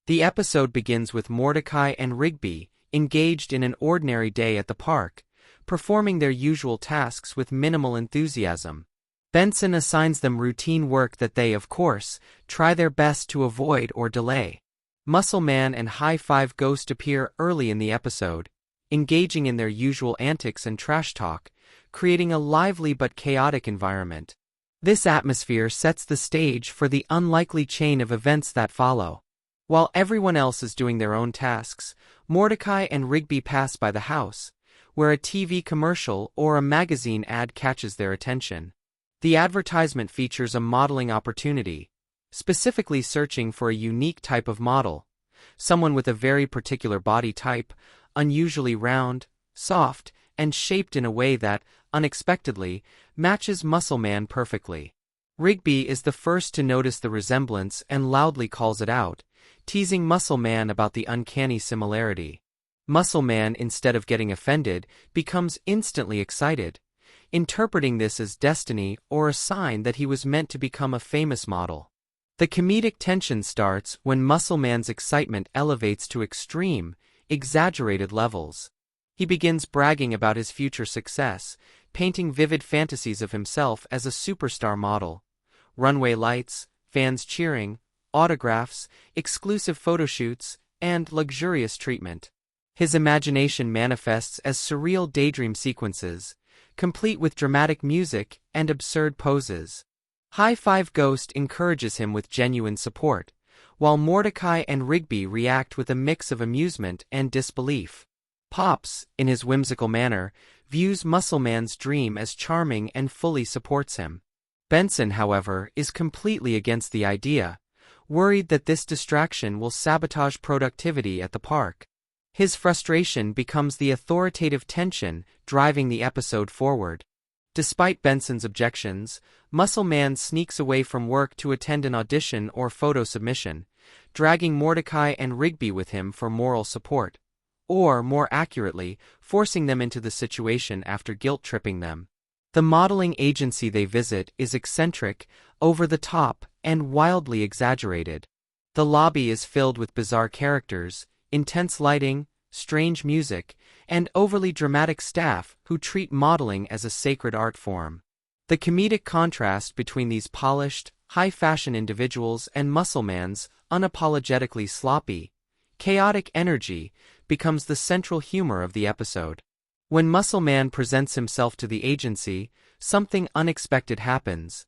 The episode begins with Mordecai and Rigby, engaged in an ordinary day at the park, performing their usual tasks with minimal enthusiasm. Benson assigns them routine work that they, of course, try their best to avoid or delay. Muscle Man and High Five Ghost appear early in the episode, engaging in their usual antics and trash talk, creating a lively but chaotic environment. This atmosphere sets the stage for the unlikely chain of events that follow. While everyone else is doing their own tasks, Mordecai and Rigby pass by the house, where a TV commercial or a magazine ad catches their attention. The advertisement features a modeling opportunity, specifically searching for a unique type of model, someone with a very particular body type, unusually round, soft, and shaped in a way that, unexpectedly, matches Muscle Man perfectly. Rigby is the first to notice the resemblance and loudly calls it out, teasing Muscle Man about the uncanny similarity. Muscle Man, instead of getting offended, becomes instantly excited, interpreting this as destiny or a sign that he was meant to become a famous model. The comedic tension starts when Muscle Man's excitement elevates to extreme, exaggerated levels. He begins bragging about his future success, painting vivid fantasies of himself as a superstar model. Runway lights, fans cheering, autographs, exclusive photoshoots, and luxurious treatment. His imagination manifests as surreal daydream sequences, complete with dramatic music and absurd poses. High Five Ghost encourages him with genuine support, while Mordecai and Rigby react with a mix of amusement and disbelief. Pops, in his whimsical manner, views Muscle Man's dream as charming and fully supports him. Benson, however, is completely against the idea, worried that this distraction will sabotage productivity at the park. His frustration becomes the authoritative tension driving the episode forward. Despite Benson's objections, Muscle Man sneaks away from work to attend an audition or photo submission, dragging Mordecai and Rigby with him for moral support, or, more accurately, forcing them into the situation after guilt-tripping them. The modeling agency they visit is eccentric, over-the-top, and wildly exaggerated. The lobby is filled with bizarre characters, intense lighting, strange music, and overly dramatic staff who treat modeling as a sacred art form. The comedic contrast between these polished, high-fashion individuals and Muscle Man's unapologetically sloppy, chaotic energy becomes the central humor of the episode. When Muscle Man presents himself to the agency, something unexpected happens.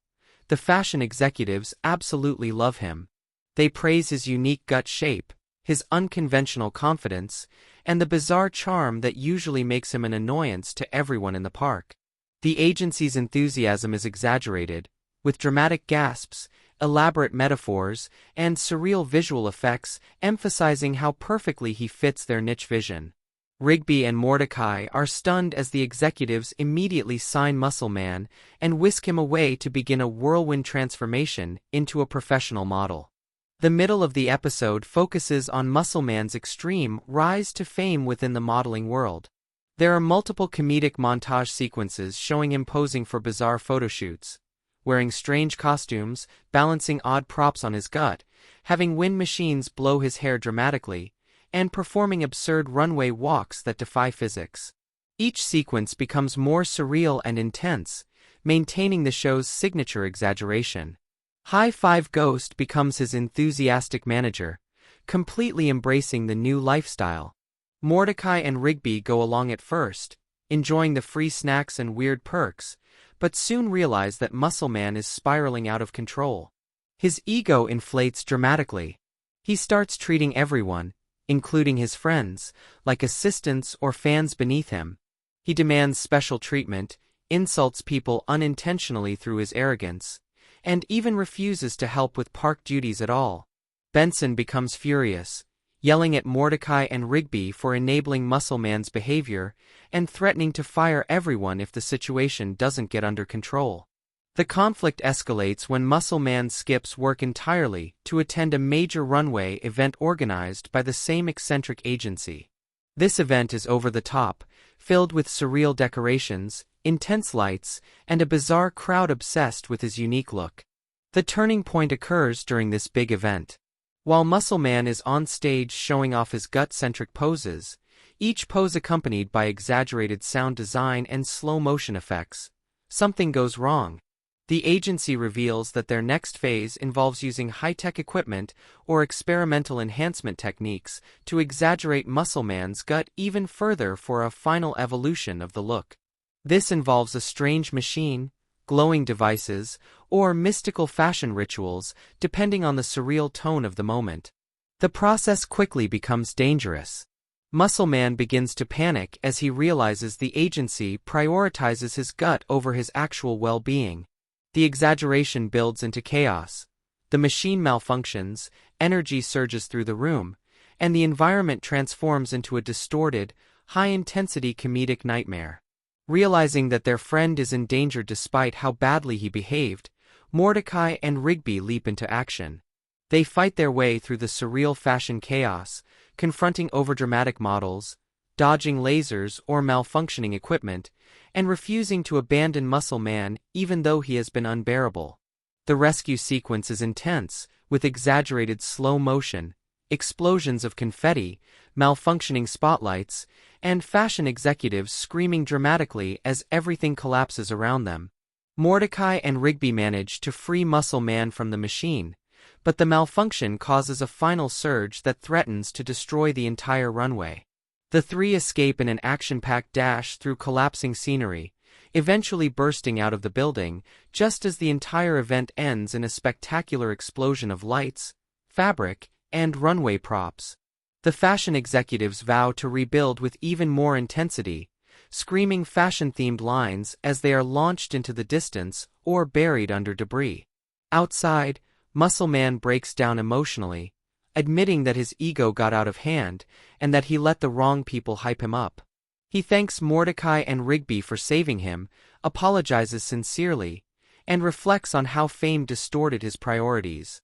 The fashion executives absolutely love him. They praise his unique gut shape, his unconventional confidence, and the bizarre charm that usually makes him an annoyance to everyone in the park. The agency's enthusiasm is exaggerated, with dramatic gasps, elaborate metaphors, and surreal visual effects emphasizing how perfectly he fits their niche vision. Rigby and Mordecai are stunned as the executives immediately sign Muscle Man and whisk him away to begin a whirlwind transformation into a professional model. The middle of the episode focuses on Muscle Man's extreme rise to fame within the modeling world. There are multiple comedic montage sequences showing him posing for bizarre photoshoots, wearing strange costumes, balancing odd props on his gut, having wind machines blow his hair dramatically, and performing absurd runway walks that defy physics. Each sequence becomes more surreal and intense, maintaining the show's signature exaggeration. High Five Ghost becomes his enthusiastic manager, completely embracing the new lifestyle. Mordecai and Rigby go along at first, enjoying the free snacks and weird perks, but soon realize that Muscle Man is spiraling out of control. His ego inflates dramatically. He starts treating everyone, including his friends, like assistants or fans beneath him. He demands special treatment, insults people unintentionally through his arrogance, and even refuses to help with park duties at all. Benson becomes furious, yelling at Mordecai and Rigby for enabling Muscle Man's behavior and threatening to fire everyone if the situation doesn't get under control. The conflict escalates when Muscle Man skips work entirely to attend a major runway event organized by the same eccentric agency. This event is over the top, filled with surreal decorations, intense lights, and a bizarre crowd obsessed with his unique look. The turning point occurs during this big event. While Muscle Man is on stage showing off his gut-centric poses, each pose accompanied by exaggerated sound design and slow-motion effects, something goes wrong. The agency reveals that their next phase involves using high-tech equipment or experimental enhancement techniques to exaggerate Muscle Man's gut even further for a final evolution of the look. This involves a strange machine, glowing devices, or mystical fashion rituals, depending on the surreal tone of the moment. The process quickly becomes dangerous. Muscle Man begins to panic as he realizes the agency prioritizes his gut over his actual well-being. The exaggeration builds into chaos. The machine malfunctions, energy surges through the room, and the environment transforms into a distorted, high-intensity comedic nightmare. Realizing that their friend is in danger despite how badly he behaved, Mordecai and Rigby leap into action. They fight their way through the surreal fashion chaos, confronting overdramatic models, dodging lasers or malfunctioning equipment, and refusing to abandon Muscle Man even though he has been unbearable. The rescue sequence is intense, with exaggerated slow motion, explosions of confetti, malfunctioning spotlights, and fashion executives screaming dramatically as everything collapses around them. Mordecai and Rigby manage to free Muscle Man from the machine, but the malfunction causes a final surge that threatens to destroy the entire runway. The three escape in an action-packed dash through collapsing scenery, eventually bursting out of the building, just as the entire event ends in a spectacular explosion of lights, fabric, and runway props. The fashion executives vow to rebuild with even more intensity, screaming fashion-themed lines as they are launched into the distance or buried under debris. Outside, Muscle Man breaks down emotionally, admitting that his ego got out of hand and that he let the wrong people hype him up. He thanks Mordecai and Rigby for saving him, apologizes sincerely, and reflects on how fame distorted his priorities.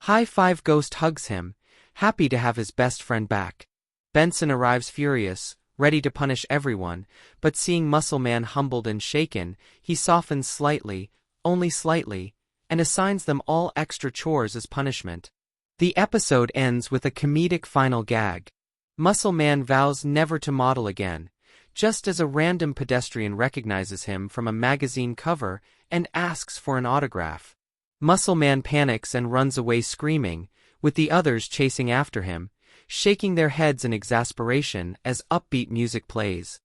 High Five Ghost hugs him, happy to have his best friend back. Benson arrives furious, ready to punish everyone, but seeing Muscle Man humbled and shaken, he softens slightly, only slightly, and assigns them all extra chores as punishment. The episode ends with a comedic final gag. Muscle Man vows never to model again, just as a random pedestrian recognizes him from a magazine cover and asks for an autograph. Muscle Man panics and runs away screaming, with the others chasing after him, shaking their heads in exasperation as upbeat music plays.